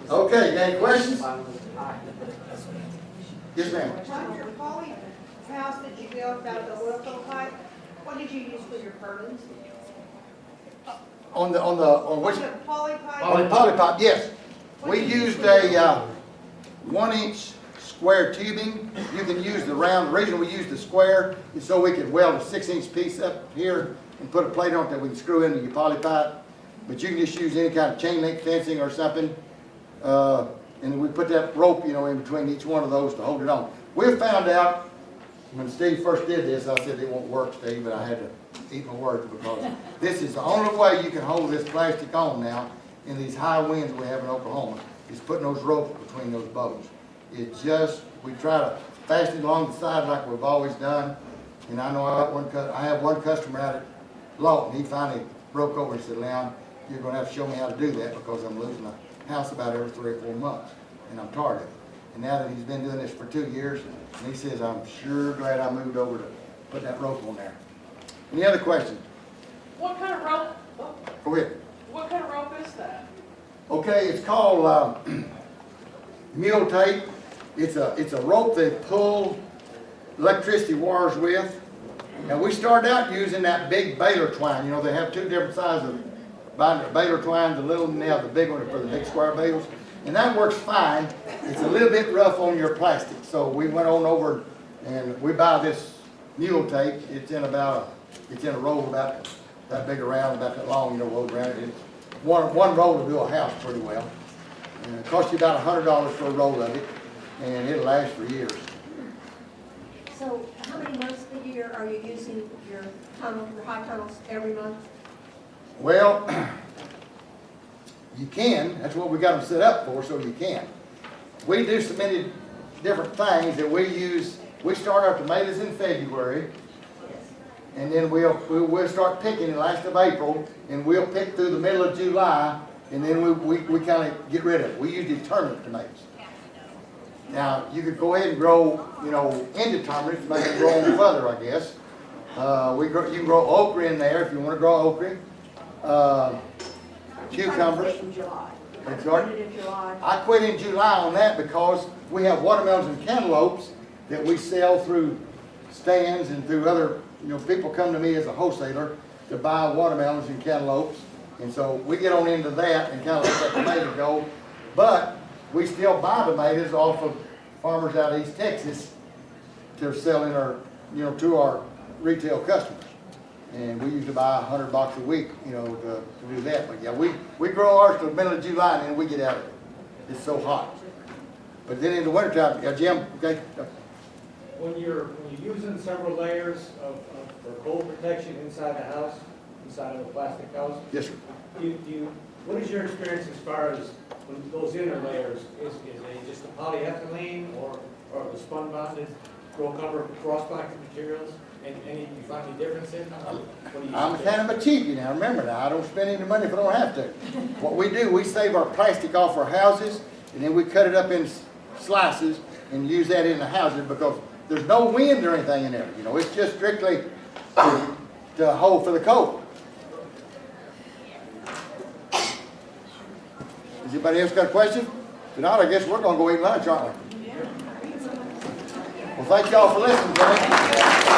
Okay, you got any questions? Yes, ma'am. On your poly house that you built out of the oil field pipe, what did you use for your purlins? On which? On the poly pipe? On the poly pipe, yes. We used a 1-inch square tubing. You can use the round. The reason we used the square is so we could weld a 6-inch piece up here and put a plate on it that we can screw into your poly pipe. But you can just use any kind of chain link fencing or something. And we put that rope, in between each one of those to hold it on. We found out when Steve first did this, I said it won't work, Steve, but I had to eat my words because this is the only way you can hold this plastic on now in these high winds we have in Oklahoma, is putting those ropes between those boats. We try to fasten it along the side like we've always done. And I know I have one customer out at Lawton. He finally broke over and said, "Leon, you're going to have to show me how to do that because I'm losing my house about every 3 or 4 months, and I'm tired of it." And now that he's been doing this for 2 years, and he says, "I'm sure glad I moved over to put that rope on there." Any other questions? What kind of rope? Go ahead. What kind of rope is that? Okay, it's called mule tape. It's a rope they pull electricity wires with. Now we started out using that big baler twine. They have 2 different sizes of baler twine. The little one, the big one for the big square bales, and that works fine. It's a little bit rough on your plastic, so we went on over and we buy this mule tape. It's in a roll about that big around, about that long, rolled around it. One roll will do a house pretty well. And it costs you about $100 for a roll of it, and it'll last for years. So how many months of the year are you using your high tunnels every month? Well, you can. That's what we got them set up for, so you can. We do so many different things that we use. We start our tomatoes in February, and then we'll start picking the last of April, and we'll pick through the middle of July, and then we kind of get rid of it. We usually tomatoes. Now, you could go ahead and grow, indeterminate to make it grow on further, I guess. You can grow okra in there if you want to grow okra. Cucumbers. In July. I'm sorry? Put it in July. I quit in July on that because we have watermelons and cantaloupes that we sell through stands and through other, people come to me as a wholesaler to buy watermelons and cantaloupes. And so we get on into that and kind of let that tomato go. But we still buy tomatoes off of farmers out of East Texas to sell in our, to our retail customers. And we usually buy $100 a week, to do that. But yeah, we grow ours till the middle of July and then we get out of it. It's so hot. But then in the wintertime, yeah, Jim, okay? When you're using several layers for cold protection inside the house, inside of a plastic house, Yes, sir. what is your experience as far as when those inner layers? Is it just the polyethylene or the spun bonded roll cover cross-bonded materials? And you find any difference in? I'm kind of a cheapie now. Remember now, I don't spend any money if I don't have to. What we do, we save our plastic off our houses, and then we cut it up in slices and use that in the houses because there's no wind or anything in there. It's just strictly to hold for the cold. Has anybody else got a question? If not, I guess we're going to go eat lunch, aren't we? Well, thank y'all for listening to me.